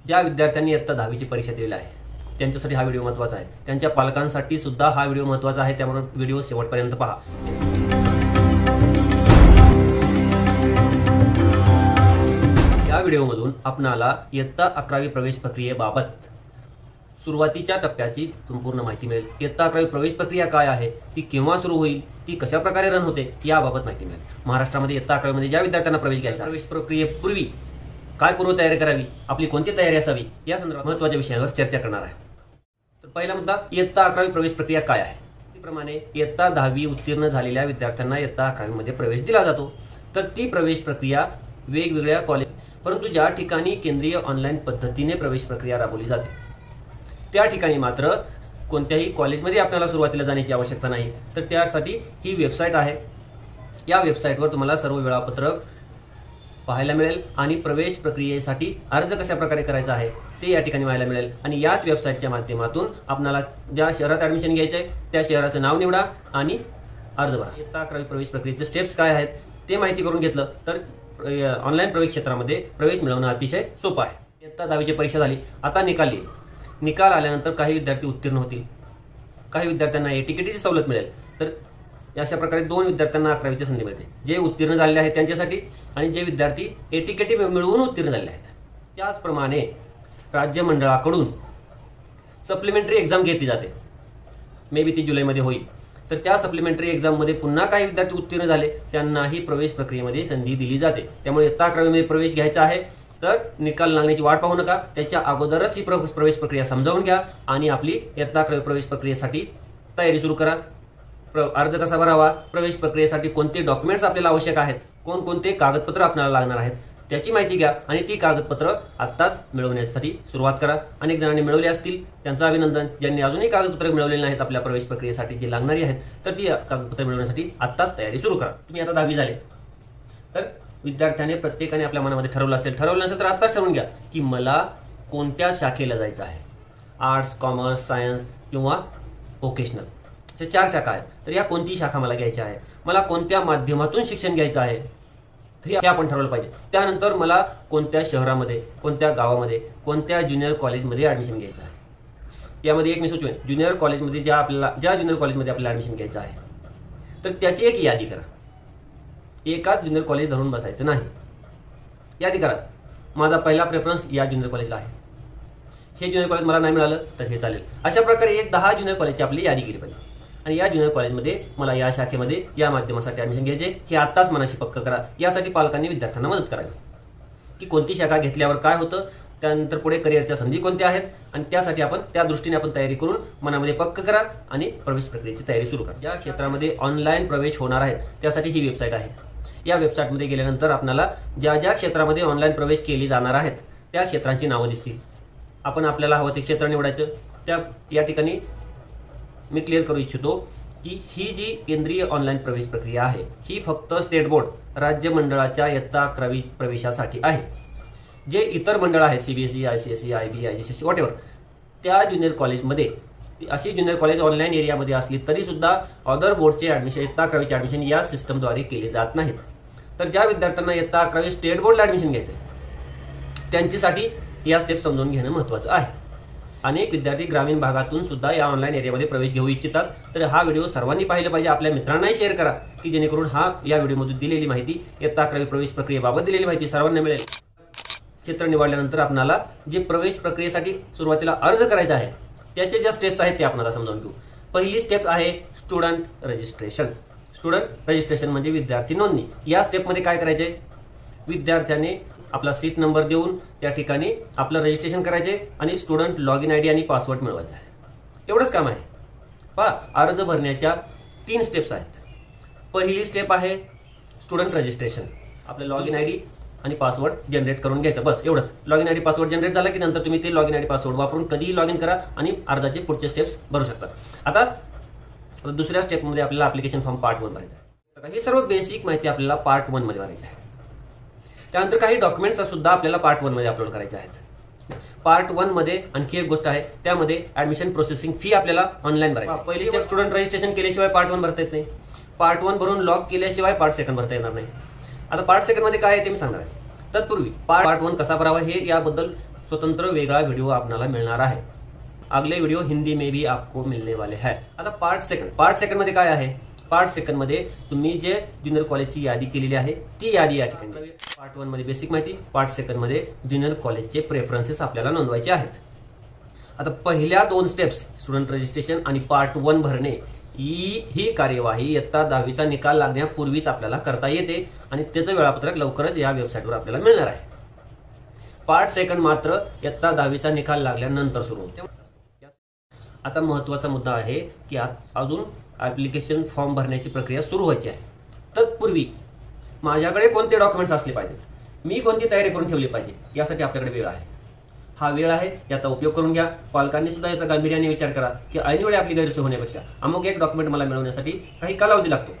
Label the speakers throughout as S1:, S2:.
S1: ज्या विद्यार्थ्यांनी इयत्ता 10वीची परीक्षा दिलेली आहे त्यांच्यासाठी हा व्हिडिओ महत्त्वाचा आहे. त्यांच्या पालकांसाठी सुद्धा हा व्हिडिओ महत्त्वाचा आहे, त्यामुळे व्हिडिओ शेवटपर्यंत पहा. या व्हिडिओमधून आपणाला इयत्ता 11वी प्रवेश प्रक्रियेबाबत सुरुवातीच्या टप्प्याची संपूर्ण माहिती मिळेल. इयत्ता 11वी प्रवेश प्रक्रिया काय आहे, ती केव्हा सुरू होईल, ती कशा प्रकारे रन होते याबाबत माहिती मिळेल. महाराष्ट्रामध्ये इयत्ता 11वी मध्ये ज्या विद्यार्थ्यांना प्रवेश घ्यायचा, प्रवेश प्रक्रियेपूर्वी काय पूर्वतयारी करावी, आपली कोणती तयारी असावी या संदर्भात महत्त्वाच्या विषयावर चर्चा करणार आहे. तर पहिला मुद्दा, इयत्ता 11वी प्रवेश प्रक्रिया काय आहे. त्याप्रमाणे इयत्ता 10वी उत्तीर्ण झालेल्या विद्यार्थ्यांना इयत्ता 11वी मध्ये प्रवेश दिला जातो. तर ती प्रवेश प्रक्रिया वेगवेगळ्या कॉलेज, परंतु ज्या ठिकाणी केंद्रीय ऑनलाईन पद्धतीने प्रवेश प्रक्रिया राबवली जाते त्या ठिकाणी मात्र कोणत्याही कॉलेजमध्ये आपल्याला सुरुवातीला जाण्याची आवश्यकता नाही. तर त्यासाठी ही वेबसाईट आहे. या वेबसाईटवर तुम्हाला सर्व वेळापत्रक पाहायला मिळेल आणि प्रवेश प्रक्रियेसाठी अर्ज कशा प्रकारे करायचा आहे ते या ठिकाणी पाहायला मिळेल. आणि याच वेबसाईटच्या माध्यमातून आपल्याला ज्या शहरात ऍडमिशन घ्यायचं आहे त्या शहराचं नाव निवडा आणि अर्ज भरा. इयत्ता 11वी प्रवेश प्रक्रियेचे स्टेप्स काय आहेत ते माहिती करून घेतलं तर ऑनलाईन प्रवेश क्षेत्रामध्ये प्रवेश मिळवणं अतिशय सोपं आहे. इयत्ता 10वीची परीक्षा झाली, आता निकाल येईल. निकाल आल्यानंतर काही विद्यार्थी उत्तीर्ण होतील, काही विद्यार्थ्यांना एटीकेटीची सवलत मिळेल. तर अशा प्रकारे 2 विद्यार्थ्यांना 11वीची संधी मिळते, जे उत्तीर्ण झालेले आहेत त्यांच्यासाठी आणि जे विद्यार्थी एटीकेटी मिळवून उत्तीर्ण झालेले आहेत. त्याचप्रमाणे राज्य मंडळाकडून सप्लिमेंटरी एक्झाम घेतली जाते, मे बी ती जुलैमध्ये होईल. तर त्या सप्लिमेंटरी एक्झाममध्ये पुन्हा काही विद्यार्थी उत्तीर्ण झाले त्यांनाही प्रवेश प्रक्रियेमध्ये संधी दिली जाते. त्यामुळे इयत्ता 11वी मध्ये प्रवेश घ्यायचा आहे तर निकाल लागण्याची वाट पाहू नका, त्याच्या अगोदरच ही प्रवेश प्रक्रिया समजावून घ्या आणि आपली इयत्ता 11वी प्रवेश प्रक्रियेसाठी तयारी सुरू करा. अर्ज कसा भरावा, प्रवेश प्रक्रियेसाठी कोणते डॉक्युमेंट्स आपल्याला आवश्यक आहेत, कोणकोणते कागदपत्र आपल्याला लागणार आहेत त्याची माहिती घ्या आणि ती कागदपत्र आत्ताच मिळवण्यासाठी सुरुवात करा. अनेक जणांनी मिळवली असतील त्यांचं अभिनंदन. ज्यांनी अजूनही कागदपत्र मिळवलेली नाहीत आपल्या प्रवेश प्रक्रियेसाठी जी लागणारी आहेत तर ती कागदपत्र मिळवण्यासाठी आत्ताच तयारी सुरू करा. तुम्ही आता 10वी झाले तर विद्यार्थ्याने प्रत्येकाने आपल्या मनामध्ये ठरवलं नसेल तर आत्ताच ठरवून घ्या की मला कोणत्या शाखेला जायचं आहे. आर्ट्स, कॉमर्स, सायन्स किंवा व्होकेशनल अशा 4 शाखा आहेत. तर या कोणती शाखा मला घ्यायची आहे, मला कोणत्या माध्यमातून शिक्षण घ्यायचं आहे तर हे आपण ठरवलं पाहिजे. त्यानंतर मला कोणत्या शहरामध्ये, कोणत्या गावामध्ये, कोणत्या ज्युनियर कॉलेजमध्ये ऍडमिशन घ्यायचं आहे. यामध्ये एक मी सुचवेन, ज्युनियर कॉलेजमध्ये ज्या ज्युनियर कॉलेजमध्ये आपल्याला ऍडमिशन घ्यायचं आहे तर त्याची एक यादी करा. एकाच ज्युनियर कॉलेज धरून बसायचं नाही, यादी करा. माझा पहिला प्रेफरन्स या ज्युनियर कॉलेजला आहे, हे ज्युनियर कॉलेज मला नाही मिळालं तर हे चालेल. अशा प्रकारे एक 10 ज्युनियर कॉलेजची आपली यादी केली पाहिजे आणि या ज्युनियर कॉलेजमध्ये मला या शाखेमध्ये या माध्यमासाठी ऍडमिशन घ्यायचे हे आत्ताच मनाशी पक्क करा. यासाठी पालकांनी विद्यार्थ्यांना मदत करावी की कोणती शाखा घेतल्यावर काय होतं, त्यानंतर पुढे करिअरच्या संधी कोणत्या आहेत आणि त्यासाठी आपण त्या दृष्टीने आपण तयारी करून मनामध्ये पक्क करा आणि प्रवेश प्रक्रियेची तयारी सुरू करा. या क्षेत्रामध्ये ऑनलाईन प्रवेश होणार आहेत त्यासाठी ही वेबसाईट आहे. या वेबसाईटमध्ये गेल्यानंतर आपल्याला ज्या ज्या क्षेत्रामध्ये ऑनलाईन प्रवेश केली जाणार आहेत त्या क्षेत्रांची नावं दिसतील. आपण आपल्याला हवं ते क्षेत्र निवडायचं. या ठिकाणी मी क्लिअर करू इच्छितो की ही जी केंद्रीय ऑनलाईन प्रवेश प्रक्रिया आहे ही फक्त स्टेट बोर्ड, राज्य मंडळाच्या इयत्ता 11वी प्रवेशासाठी आहे. जे इतर मंडळ आहेत CBSE, ICSE, IB, IGCSE whatever, त्या ज्युनियर कॉलेजमध्ये अशी ज्युनियर कॉलेज ऑनलाईन एरियामध्ये असली तरी सुद्धा अदर बोर्डचे ऍडमिशन, इयत्ता 11वीचे ऍडमिशन या सिस्टमद्वारे केले जात नाहीत. तर ज्या विद्यार्थ्यांना इयत्ता 11वी स्टेट बोर्डला ऍडमिशन घ्यायचं आहे त्यांच्यासाठी या स्टेप समजून घेणं महत्त्वाचं आहे. अनेक विद्यार्थी ग्रामीण भागातून सुद्धा या ऑनलाईन एरियामध्ये प्रवेश घेऊ इच्छितात. तर हा व्हिडिओ सर्वांनी पाहिला पाहिजे, आपल्या मित्रांनाही शेअर करा की जेणेकरून या व्हिडिओमधून दिलेली माहिती, इयत्ता 11वी प्रवेश प्रक्रियेबाबत दिलेली माहिती सर्वांना मिळेल. क्षेत्र निवडल्यानंतर आपल्याला जे प्रवेश प्रक्रियेसाठी सुरुवातीला अर्ज करायचा आहे त्याचे ज्या स्टेप्स आहेत ते आपल्याला समजावून घेऊ. पहिली स्टेप आहे स्टुडंट रजिस्ट्रेशन. स्टुडंट रजिस्ट्रेशन म्हणजे विद्यार्थी नोंदणी. या स्टेपमध्ये काय करायचे, विद्यार्थ्याने आपला सीट नंबर देऊन त्या ठिकाणी आपलं रजिस्ट्रेशन करायचे आणि स्टुडंट लॉगिन ID आणि पासवर्ड मिळवायचा आहे. एवढंच काम आहे. पहा, अर्ज भरण्याच्या 3 स्टेप्स आहेत. पहिली स्टेप आहे स्टुडंट रजिस्ट्रेशन. आपलं लॉगिन ID आणि पासवर्ड जनरेट करून घ्यायचं, बस एवढंच. लॉगिन ID पासवर्ड जनरेट झाला की नंतर तुम्ही ते लॉगिन ID पासवर्ड वापरून कधीही लॉगिन करा आणि अर्जाचे पुढचे स्टेप्स भरू शकता. आता दुसऱ्या स्टेपमध्ये आपल्याला ऍप्लिकेशन फॉर्म पार्ट 1 भरायचा आहे. ही सर्व बेसिक माहिती आपल्याला पार्ट 1 मध्ये भरायची आहे. त्यानंतर काही डॉक्युमेंट्स सुद्धा आपल्याला पार्ट 1 मध्ये अपलोड करायचे आहेत. पार्ट 1 मध्ये आणखी एक गोष्ट आहे, त्यामध्ये ऍडमिशन प्रोसेसिंग फी आपल्याला ऑनलाईन भरायची. पहिली स्टेप स्टुडंट रजिस्ट्रेशन केल्याशिवाय पार्ट 1 भरता येत नाही. पार्ट 1 भरून लॉक केल्याशिवाय पार्ट 2 भरता येणार नाही. आता पार्ट 2 मध्ये काय आहे ते मी सांगणार आहे. तत्पूर्वी पार्ट 1 कसा भरावा हे याबद्दल स्वतंत्र वेगळा वीडियो आपल्याला मिळणार आहे। अगले वीडियो हिंदी में भी आपको मिलने वाले हैं। आता पार्ट सेकंड मध्ये काय आहे? पार्ट सेकंड मध्ये तुम्ही जे ज्युनियर कॉलेजची यादी केलेली आहे ती यादी या ठिकाणी। पार्ट 1 मध्ये बेसिक माहिती, पार्ट सेकंड मध्ये ज्युनियर कॉलेजचे प्रेफरन्सेस आपल्याला नोंदवायचे आहेत। आता पहिल्या 2 स्टेप्स स्टुडंट रजिस्ट्रेशन आणि पार्ट 1 भरणे ही कार्यवाही इयत्ता 10वीचा निकाल लागण्यापूर्वीच आपल्याला करता येते आणि त्याचं वेळापत्रक लवकरच या वेबसाईटवर आपल्याला मिळणार आहे। पार्ट सेकंड मात्र इयत्ता 10वीचा निकाल लागल्यानंतर सुरू होते। आता महत्त्वाचा मुद्दा आहे की अजून ऍप्लिकेशन फॉर्म भरण्याची प्रक्रिया सुरू व्हायची आहे। तत्पूर्वी माझ्याकडे कोणते डॉक्युमेंट्स असले पाहिजेत, मी कोणती तयारी करून ठेवली पाहिजे, यासाठी आपल्याकडे वेळ आहे। हा वेळ आहे, याचा उपयोग करून घ्या। पालकांनी सुद्धा याचा गांभीर्याने विचार करा की ऐनवेळी आपली गैरसोय होण्यापेक्षा अमुक एक डॉक्युमेंट मला मिळवण्यासाठी काही कालावधी लागतो,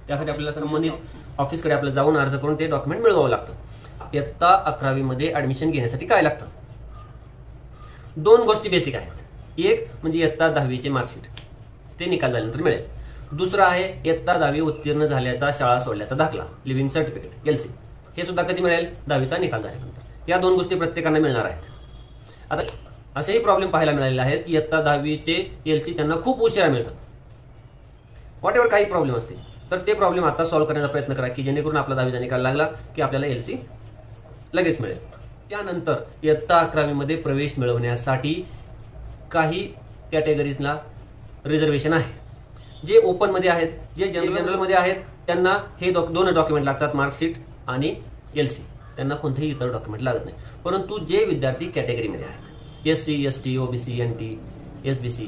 S1: त्यासाठी आपल्याला संबंधित ऑफिसकडे आपल्याला जाऊन अर्ज करून ते डॉक्युमेंट मिळवावं लागतं। इयत्ता 11वी मध्ये ऍडमिशन घेण्यासाठी काय लागतं? 2 गोष्टी बेसिक आहेत। एक म्हणजे इयत्ता 10वीचे मार्कशीट, ते निकाल झाल्यानंतर मिळेल। दुसरा आहे इयत्ता 10वी उत्तीर्ण झाल्याचा शाळा सोडल्याचा दाखला, लिव्हिंग सर्टिफिकेट LC, हे सुद्धा कधी मिळेल? 10वीचा निकाल झाल्यानंतर। या 2 गोष्टी प्रत्येकाला मिळणार आहेत। आता असेही प्रॉब्लेम पाहायला मिळालेले आहेत की इयत्ता 10वीचे LC त्यांना खूप उशिरा मिळतात। व्हॉट काही प्रॉब्लेम असतील तर ते प्रॉब्लेम आता सॉल्व्ह करण्याचा प्रयत्न करा की जेणेकरून आपला 10वीचा निकाल लागला की आपल्याला LC लगेच मिळेल। त्यानंतर इयत्ता 11वी मध्ये प्रवेश मिळवण्यासाठी काही कॅटेगरीजला रिझर्वेशन आहे। जे ओपन मध्ये आहेत, जे जनरल मध्ये आहेत, त्यांना हे 2 डॉक्युमेंट लागतात, मार्कशीट आणि LC, त्यांना कोणतेही इतर डॉक्युमेंट लागत नाही। परंतु जे विद्यार्थी कॅटेगरीमध्ये आहेत, SC ST OBC NT SBC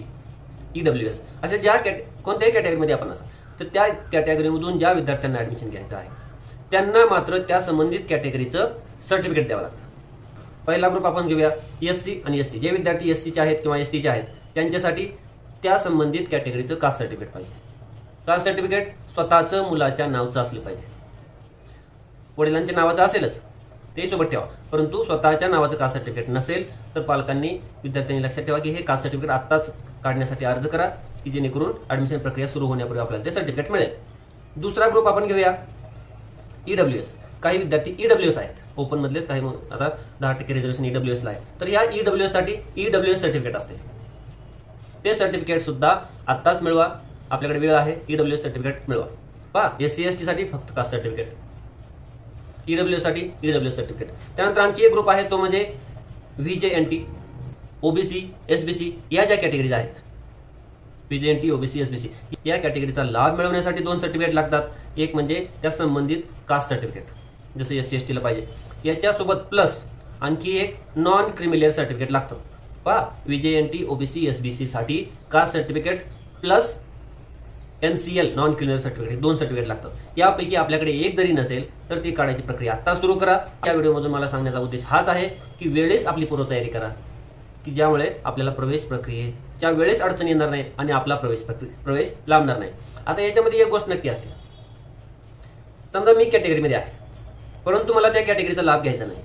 S1: EWS असे ज्या कोणत्याही कॅटेगरीमध्ये आपण असा तर त्या कॅटेगरीमधून ज्या विद्यार्थ्यांना ऍडमिशन घ्यायचं आहे त्यांना मात्र त्या संबंधित कॅटेगरीचं सर्टिफिकेट द्यावं लागतं। पहिला ग्रुप आपण घेऊया SC आणि ST। जे विद्यार्थी SC चे आहेत किंवा ST चे आहेत त्यांच्यासाठी त्या संबंधित कॅटेगरीचं कास्ट सर्टिफिकेट पाहिजे। कास्ट सर्टिफिकेट स्वतःचं मुलाच्या नावाचं असलं पाहिजे, वडिलांच्या नावाचं असेलच ते सोबत ठेवा, परंतु स्वतःच्या नावाचं कास्ट सर्टिफिकेट नसेल तर पालकांनी विद्यार्थ्यांनी लक्षात ठेवा की हे कास्ट सर्टिफिकेट आत्ताच काढण्यासाठी अर्ज करा की जेणेकरून ऍडमिशन प्रक्रिया सुरू होण्यापूर्वी आपल्याला ते सर्टिफिकेट मिळेल। दुसरा ग्रुप आपण घेऊया EWS। काही विद्यार्थी EWS आहेत, ओपन मधलेच, काही आता 10% रिझर्वेशन EWS ला आहे, तर या EWS साठी EWS सर्टिफिकेट असते, ते सर्टिफिकेट सुद्धा आत्ताच मिळवा, आपल्याकडे वेळ आहे। EWS सर्टिफिकेट मिळवा। पहा, SC ST साठी फक्त कास्ट सर्टिफिकेट, EWS साठी EWS सर्टिफिकेट। त्यानंतर आणखी एक ग्रुप आहे तो म्हणजे VJNT OBC SBC या ज्या कॅटेगरीज आहेत, VJNT OBC SBC या कॅटेगरीचा लाभ मिळवण्यासाठी 2 सर्टिफिकेट लागतात। एक म्हणजे त्या संबंधित कास्ट सर्टिफिकेट, जसं SC ST ला पाहिजे, याच्यासोबत प्लस आणखी एक नॉन क्रिमिलियर सर्टिफिकेट लागतं। पहा, VJNT OBC SBC साठी caste certificate plus NCL non criminal certificate 2 certificate लागतात। यापैकी आपल्याकडे एक जरी नसेल तर ती काढायची प्रक्रिया आता सुरू करा। या व्हिडिओमधून मला सांगण्याचा उद्देश हाच आहे की वेळेच आपली पूर्वतयारी करा की ज्यामुळे आपल्याला प्रवेश प्रक्रियेच्या वेळेस अडचण येणार नाही आणि आपला प्रवेश लांबणार नाही। आता याच्यामध्ये एक गोष्ट नक्की असते, समजा मी कॅटेगरीमध्ये आहे परंतु मला त्या कॅटेगरीचा लाभ घ्यायचा नाही,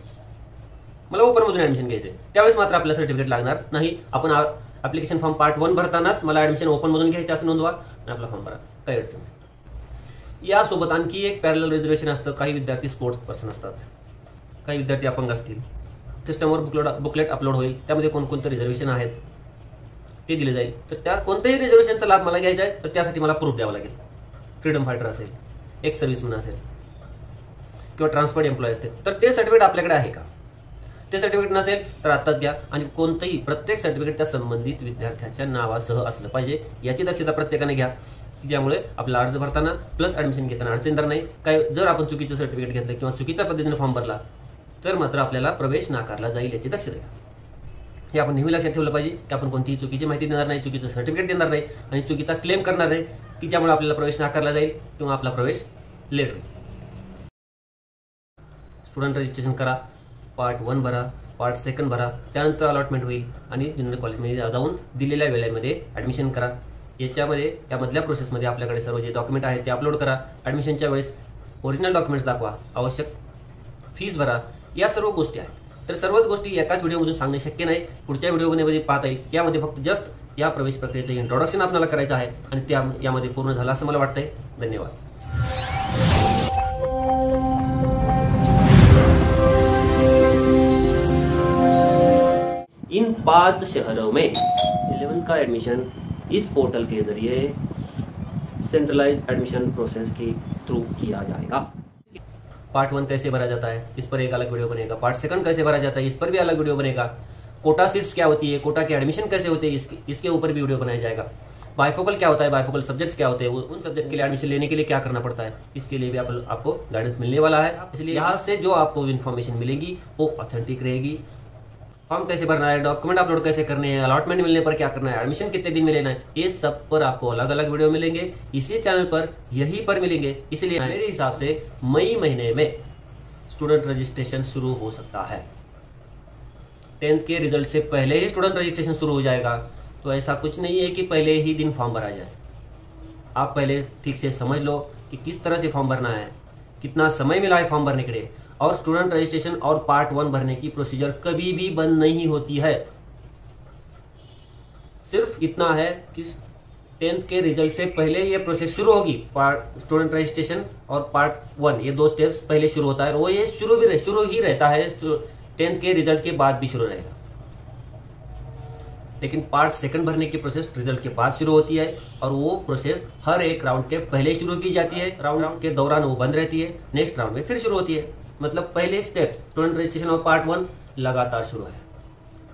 S1: मला ओपन मधून ऍडमिशन घ्यायचंय, त्यावेळेस मात्र आपल्याला सर्टिफिकेट लागणार नाही। आपण ऍप्लिकेशन फॉर्म पार्ट 1 भरतानाच मला ऍडमिशन ओपन मधून घ्यायचं असं नोंदवा आणि आपला फॉर्म भरा, काही अडचण नाही। यासोबत आणखी एक पॅरलल रिझर्वेशन असतं। काही विद्यार्थी स्पोर्ट्स पर्सन असतात, काही विद्यार्थी अपंग असतील, सिस्टमवर बुकलेट अपलोड होईल, त्यामध्ये कोणकोणते रिझर्वेशन आहेत ते दिले जाईल। तर त्या कोणत्याही रिझर्वेशनचा लाभ मला घ्यायचा आहे तर त्यासाठी मला प्रूफ द्यावा लागेल। फ्रीडम फायटर असेल, एक सर्व्हिसमॅन असेल किंवा ट्रान्सपोर्ट एम्प्लॉय असतील तर ते सर्टिफिकेट आपल्याकडे आहे का? ते सर्टिफिकेट नसेल तर आत्ताच घ्या आणि कोणतंही प्रत्येक सर्टिफिकेट त्या संबंधित विद्यार्थ्याच्या नावासह असलं पाहिजे, याची दक्षता प्रत्येकाने घ्या ज्यामुळे आपला अर्ज भरताना प्लस ऍडमिशन घेताना अडचणदार नाही। काय जर आपण चुकीचं सर्टिफिकेट घेतलं किंवा चुकीच्या पद्धतीने फॉर्म भरला तर मात्र आपल्याला प्रवेश नाकारला जाईल, याची दक्षता घ्या। हे आपण नेहमी लक्षात ठेवलं पाहिजे की आपण कोणतीही चुकीची माहिती देणार नाही, चुकीचं सर्टिफिकेट देणार नाही आणि चुकीचा क्लेम करणार नाही की ज्यामुळे आपल्याला प्रवेश नाकारला जाईल किंवा आपला प्रवेश लेट होईल। स्टुडंट रजिस्ट्रेशन करा, पार्ट 1 भरा, पार्ट 2 भरा, त्यानंतर अलॉटमेंट होईल आणि ज्युनियर कॉलेजमध्ये जाऊन दिलेल्या वेळेमध्ये ऍडमिशन करा। याच्यामध्ये यामधल्या प्रोसेसमध्ये आपल्याकडे सर्व जे डॉक्युमेंट आहेत ते अपलोड करा। ऍडमिशनच्या वेळेस ओरिजिनल डॉक्युमेंट्स दाखवा, आवश्यक फीस भरा, या सर्व गोष्टी आहेत। तर सर्वच गोष्टी एकाच व्हिडिओमधून सांगणे शक्य नाही, पुढच्या व्हिडिओमध्ये पाहता येईल। यामध्ये फक्त जस्ट या प्रवेश प्रक्रियेचं इंट्रोडक्शन आपल्याला करायचं आहे आणि यामध्ये पूर्ण झालं असं मला वाटतंय। धन्यवाद। इन 5 शहरों में 11th का एडमिशन इस पोर्टल के जरिए सेंट्रलाइज एडमिशन प्रोसेस के थ्रू किया जाएगा। पार्ट 1 कैसे भरा जाता है, इस पर एक अलग वीडियो बनेगा। पार्ट 2 कैसे भरा जाता है, इस पर भी अलग वीडियो बनेगा। कोटा सीट्स क्या होती है, कोटा के एडमिशन कैसे होते हैं, इसके ऊपर भी वीडियो बनाया जाएगा। बाइफोकल क्या होता है, बाइफोकल सब्जेक्ट्स क्या होते हैं, उन सब्जेक्ट के लिए एडमिशन लेने के लिए क्या करना पड़ता है, इसके लिए भी आपको गाइडेंस मिलने वाला है। इसलिए यहाँ से जो आपको इन्फॉर्मेशन मिलेगी वो ऑथेंटिक रहेगी। फॉर्म कैसे भरना है, डॉक्यूमेंट अपलोड कैसे करने हैं, अलॉटमेंट मिलने पर क्या करना है, एडमिशन कितने दिन में लेना है, ये सब पर आपको अलग अलग वीडियो मिलेंगे। इसी चैनल पर यहीं पर मिलेंगे। इसलिए मेरे हिसाब से मई महीने में स्टूडेंट रजिस्ट्रेशन शुरू हो सकता है। 10th के रिजल्ट से पहले ही स्टूडेंट रजिस्ट्रेशन शुरू हो जाएगा। तो ऐसा कुछ नहीं है कि पहले ही दिन फॉर्म भरा जाए। आप पहले ठीक से समझ लो कि किस तरह से फॉर्म भरना है, कितना समय मिला है फॉर्म भरने के लिए। और स्टूडेंट रजिस्ट्रेशन और पार्ट 1 भरने की प्रोसीजर कभी भी बंद नहीं होती है। सिर्फ इतना है कि 10th के रिजल्ट से पहले ये प्रोसेस शुरू होगी। स्टूडेंट रजिस्ट्रेशन और पार्ट 1 ये 2 स्टेप्स पहले शुरू होता है। और वो ये शुरू ही रहता है। 10th के रिजल्ट के बाद भी शुरू रहेगा। लेकिन पार्ट 2 भरने की प्रोसेस रिजल्ट के बाद शुरू होती है। और वो प्रोसेस हर एक राउंड के पहले शुरू की जाती है। राउंड के दौरान वो बंद रहती है, नेक्स्ट राउंड में फिर शुरू होती है। मतलब पहले स्टेप स्टूडेंट रजिस्ट्रेशन और पार्ट 1 लगातार शुरू है।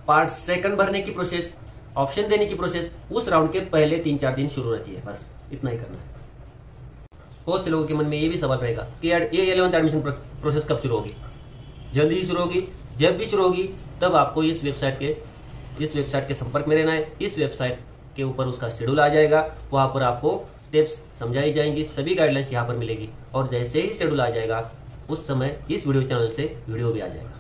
S1: पार्ट 2 भरने की प्रोसेस, ऑप्शन देने की प्रोसेस उस राउंड के पहले 3-4 दिन शुरू रहती है। बस इतना ही करना है। बहुत से लोगों के मन में ये भी सवाल रहेगा कि यार ये 11th एडमिशन प्रोसेस कब शुरू होगी। जल्दी ही शुरू होगी। जब भी शुरू होगी तब आपको इस वेबसाइट के संपर्क में रहना है। इस वेबसाइट के ऊपर उसका शेड्यूल आ जाएगा। वहां पर आपको स्टेप्स समझाई जाएंगी, सभी गाइडलाइंस यहाँ पर मिलेगी। और जैसे ही शेड्यूल आ जाएगा उस समय इस वीडियो चैनल से वीडियो भी आ जाएगा।